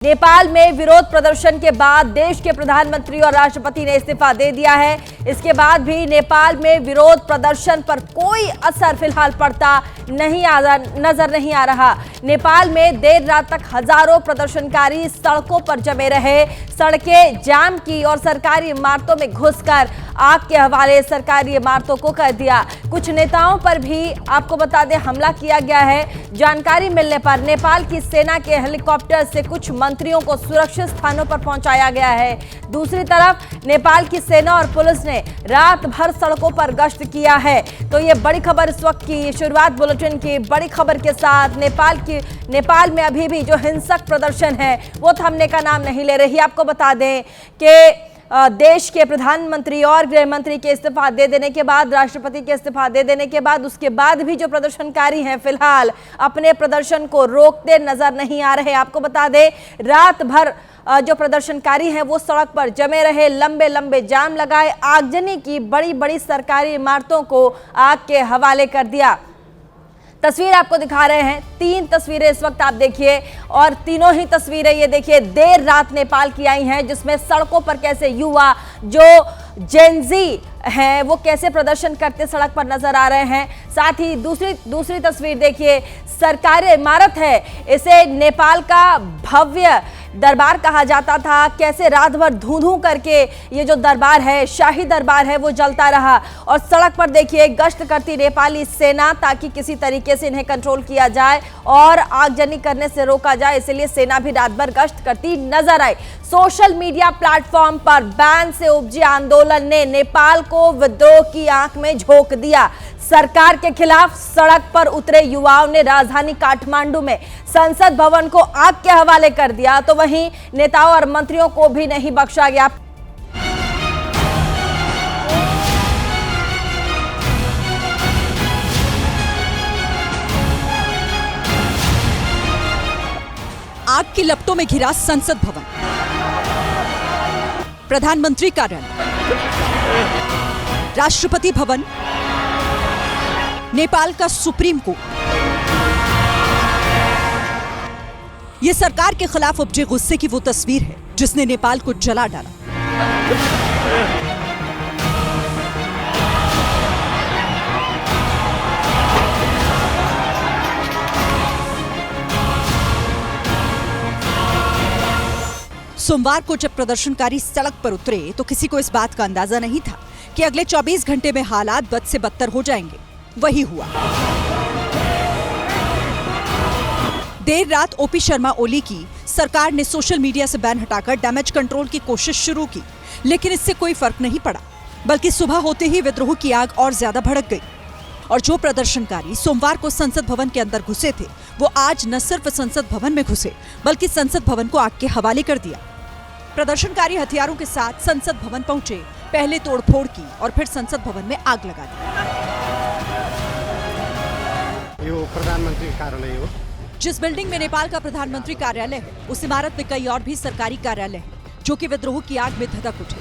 नेपाल में विरोध प्रदर्शन के बाद देश के प्रधानमंत्री और राष्ट्रपति ने इस्तीफा दे दिया है। इसके बाद भी नेपाल में विरोध प्रदर्शन पर कोई असर फिलहाल पड़ता नजर नहीं आ रहा। नेपाल में देर रात तक हजारों प्रदर्शनकारी सड़कों पर जमे रहे, सड़कें जाम की और सरकारी इमारतों में घुसकर आग के हवाले सरकारी इमारतों को कर दिया। कुछ नेताओं पर भी आपको बता दें हमला किया गया है। जानकारी मिलने पर नेपाल की सेना के हेलीकॉप्टर से कुछ मंत्रियों को सुरक्षित स्थानों पर पहुंचाया गया है। दूसरी तरफ नेपाल की सेना और पुलिस ने रात भर सड़कों पर गश्त किया है। तो ये बड़ी खबर इस वक्त की शुरुआत बुलेटिन की बड़ी खबर के साथ। नेपाल में अभी भी जो हिंसक प्रदर्शन है वो थमने का नाम नहीं ले रही। आपको बता दें कि देश के प्रधानमंत्री और गृह मंत्री के इस्तीफा दे देने के बाद, राष्ट्रपति के इस्तीफा दे देने के बाद, उसके बाद भी जो प्रदर्शनकारी हैं फिलहाल अपने प्रदर्शन को रोकते नजर नहीं आ रहे। आपको बता दें रात भर जो प्रदर्शनकारी हैं वो सड़क पर जमे रहे, लंबे लंबे जाम लगाए, आगजनी की, बड़ी बड़ी सरकारी इमारतों को आग के हवाले कर दिया। तस्वीर आपको दिखा रहे हैं, 3 तस्वीरें इस वक्त आप देखिए और तीनों ही तस्वीरें ये देखिए देर रात नेपाल की आई हैं, जिसमें सड़कों पर कैसे युवा जो जेनजी हैं वो कैसे प्रदर्शन करते सड़क पर नजर आ रहे हैं। साथ ही दूसरी तस्वीर देखिए, सरकारी इमारत है, इसे नेपाल का भव्य दरबार कहा जाता था। कैसे रात भर धूं करके ये जो दरबार है, शाही दरबार है, वो जलता रहा और सड़क पर देखिए गश्त करती नेपाली सेना ताकि किसी तरीके से इन्हें कंट्रोल किया जाए और आगजनी करने से रोका जाए। इसलिए सेना भी रात भर गश्त करती नजर आई। सोशल मीडिया प्लेटफॉर्म पर बैन से उपजे आंदोलन ने नेपाल को विद्रोह की आंख में झोंक दिया। सरकार के खिलाफ सड़क पर उतरे युवाओं ने राजधानी काठमांडू में संसद भवन को आग के हवाले कर दिया। तो वहीं नेताओं और मंत्रियों को भी नहीं बख्शा गया। आग की लपटों में घिरा संसद भवन, प्रधानमंत्री कार्यालय, राष्ट्रपति भवन, नेपाल का सुप्रीम कोर्ट। यह सरकार के खिलाफ उपजे गुस्से की वो तस्वीर है जिसने नेपाल को जला डाला। सोमवार को जब प्रदर्शनकारी सड़क पर उतरे तो किसी को इस बात का अंदाजा नहीं था कि अगले 24 घंटे में हालात बद से बदतर हो जाएंगे। वही हुआ। देर रात ओपी शर्मा ओली की सरकार ने सोशल मीडिया से बैन हटाकर डैमेज कंट्रोल की कोशिश शुरू की, लेकिन इससे कोई फर्क नहीं पड़ा, बल्कि सुबह होते ही विद्रोह की आग और ज्यादा भड़क गई। और जो प्रदर्शनकारी सोमवार को संसद भवन के अंदर घुसे थे वो आज न सिर्फ संसद भवन में घुसे बल्कि संसद भवन को आग के हवाले कर दिया। प्रदर्शनकारी हथियारों के साथ संसद भवन पहुंचे, पहले तोड़फोड़ की और फिर संसद भवन में आग लगा दी। यो प्रधानमंत्री कार्यालय हो। जिस बिल्डिंग में नेपाल का प्रधानमंत्री कार्यालय है उस इमारत में कई और भी सरकारी कार्यालय हैं जो कि विद्रोह की आग में धधक उठे।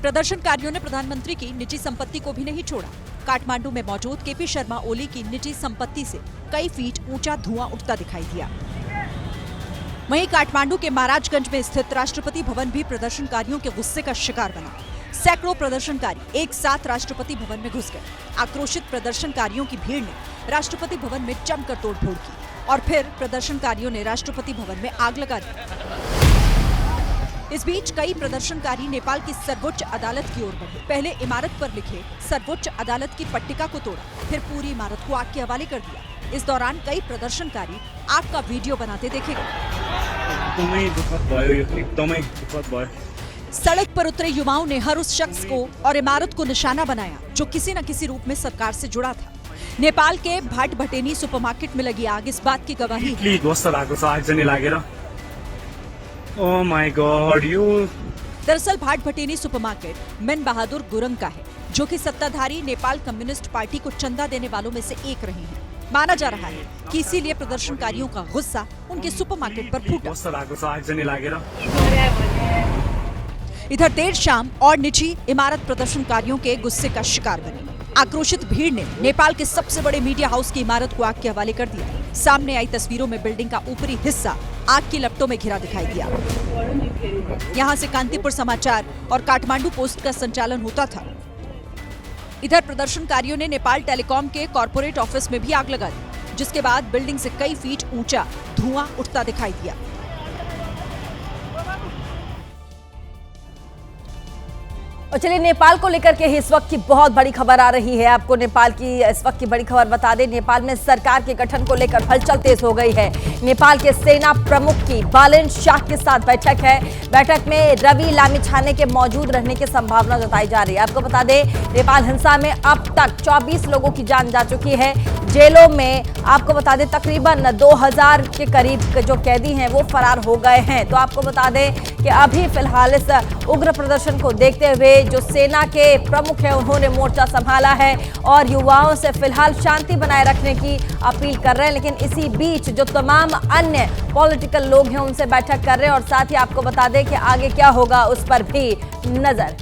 प्रदर्शनकारियों ने प्रधानमंत्री की निजी संपत्ति को भी नहीं छोड़ा। काठमांडू में मौजूद केपी शर्मा ओली की निजी संपत्ति से कई फीट ऊंचा धुआं उठता दिखाई दिया। वहीं काठमांडू के महाराजगंज में स्थित राष्ट्रपति भवन भी प्रदर्शनकारियों के गुस्से का शिकार बना। सैकड़ों प्रदर्शनकारी एक साथ राष्ट्रपति भवन में घुस गए। आक्रोशित प्रदर्शनकारियों की भीड़ ने राष्ट्रपति भवन में जमकर तोड़फोड़ की और फिर प्रदर्शनकारियों ने राष्ट्रपति भवन में आग लगा दी। इस बीच कई प्रदर्शनकारी नेपाल की सर्वोच्च अदालत की ओर बढ़े। पहले इमारत पर लिखे सर्वोच्च अदालत की पट्टिका को तोड़ा, फिर पूरी इमारत को आग के हवाले कर दिया। इस दौरान कई प्रदर्शनकारी आग का वीडियो बनाते देखे गए। सड़क पर उतरे युवाओं ने हर उस शख्स को और इमारत को निशाना बनाया जो किसी न किसी रूप में सरकार से जुड़ा था। नेपाल के भाट भटेनी सुपरमार्केट में लगी आग इस बात की गवाही है। दरअसल भाट भटेनी सुपरमार्केट मन बहादुर गुरंग का है, जो कि सत्ताधारी नेपाल कम्युनिस्ट पार्टी को चंदा देने वालों में से एक रहे हैं। माना जा रहा है कि इसीलिए प्रदर्शनकारियों का गुस्सा उनके सुपरमार्केट पर फूटा। इधर देर शाम और निजी इमारत प्रदर्शनकारियों के गुस्से का शिकार बनी। आक्रोशित भीड़ ने नेपाल के सबसे बड़े मीडिया हाउस की इमारत को आग के हवाले कर दिया। सामने आई तस्वीरों में बिल्डिंग का ऊपरी हिस्सा आग की लपटों में घिरा दिखाई दिया। यहाँ से कांतिपुर समाचार और काठमांडू पोस्ट का संचालन होता था। इधर प्रदर्शनकारियों ने नेपाल टेलीकॉम के कॉर्पोरेट ऑफिस में भी आग लगा दी, जिसके बाद बिल्डिंग से कई फीट ऊंचा धुआं उठता दिखाई दिया। और चलिए नेपाल को लेकर के इस वक्त की बहुत बड़ी खबर आ रही है। आपको नेपाल की इस वक्त की बड़ी खबर बता दें, नेपाल में सरकार के गठन को लेकर हलचल तेज हो गई है। नेपाल के सेना प्रमुख की बालेन शाह के साथ बैठक है। बैठक में रवि लामिछाने के मौजूद रहने की संभावना जताई जा रही है। आपको बता दें, नेपाल हिंसा में अब तक 24 लोगों की जान जा चुकी है। जेलों में आपको बता दें तकरीबन 2000 के करीब जो कैदी हैं वो फरार हो गए हैं। तो आपको बता दें कि अभी फिलहाल इस उग्र प्रदर्शन को देखते हुए जो सेना के प्रमुख हैं उन्होंने मोर्चा संभाला है और युवाओं से फिलहाल शांति बनाए रखने की अपील कर रहे हैं। लेकिन इसी बीच जो तमाम अन्य पॉलिटिकल लोग हैं उनसे बैठक कर रहे हैं और साथ ही आपको बता दें कि आगे क्या होगा उस पर भी नजर।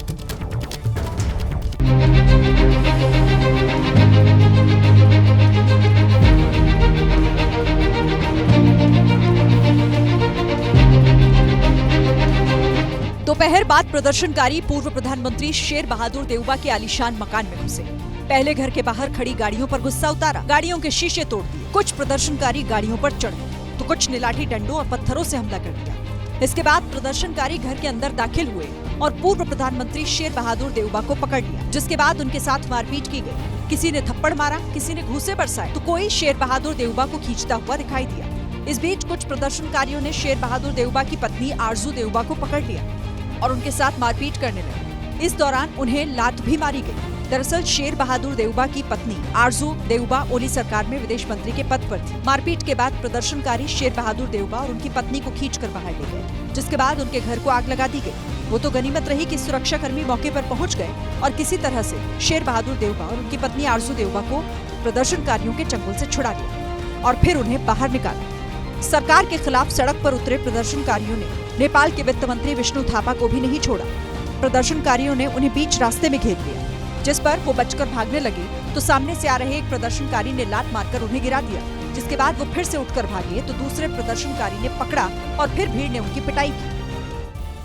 दोपहर बाद प्रदर्शनकारी पूर्व प्रधानमंत्री शेर बहादुर देउबा के आलीशान मकान में घुसे। पहले घर के बाहर खड़ी गाड़ियों पर गुस्सा उतारा, गाड़ियों के शीशे तोड़ दिए। कुछ प्रदर्शनकारी गाड़ियों पर चढ़े तो कुछ ने लाठी डंडों और पत्थरों से हमला कर दिया। इसके बाद प्रदर्शनकारी घर के अंदर दाखिल हुए और पूर्व प्रधानमंत्री शेर बहादुर देउबा को पकड़ लिया, जिसके बाद उनके साथ मारपीट की गई। किसी ने थप्पड़ मारा, किसी ने घूंसे बरसाए तो कोई शेर बहादुर देउबा को खींचता हुआ दिखाई दिया। इस बीच कुछ प्रदर्शनकारियों ने शेर बहादुर देउबा की पत्नी आरजू देउबा को पकड़ लिया और उनके साथ मारपीट करने लगे। इस दौरान उन्हें लात भी मारी गई। दरअसल शेर बहादुर देउबा की पत्नी आरजू देउबा ओली सरकार में विदेश मंत्री के पद पर थी। मारपीट के बाद प्रदर्शनकारी शेर बहादुर देउबा और उनकी पत्नी को खींचकर बाहर ले गए, जिसके बाद उनके घर को आग लगा दी गई। वो तो गनीमत रही कि सुरक्षाकर्मी मौके पर पहुंच गए और किसी तरह से शेर बहादुर देउबा और उनकी पत्नी आरजू देउबा को प्रदर्शनकारियों के चंगुल से छुड़ा लिया और फिर उन्हें बाहर निकाला। सरकार के खिलाफ सड़क पर उतरे प्रदर्शनकारियों ने नेपाल के वित्त मंत्री विष्णु थापा को भी नहीं छोड़ा। प्रदर्शनकारियों ने उन्हें बीच रास्ते में घेर लिया, जिस पर वो बचकर भागने लगे तो सामने से आ रहे एक प्रदर्शनकारी ने लात मारकर उन्हें गिरा दिया, जिसके बाद वो फिर से उठकर भागे तो दूसरे प्रदर्शनकारी ने पकड़ा और फिर भीड़ ने उनकी पिटाई की।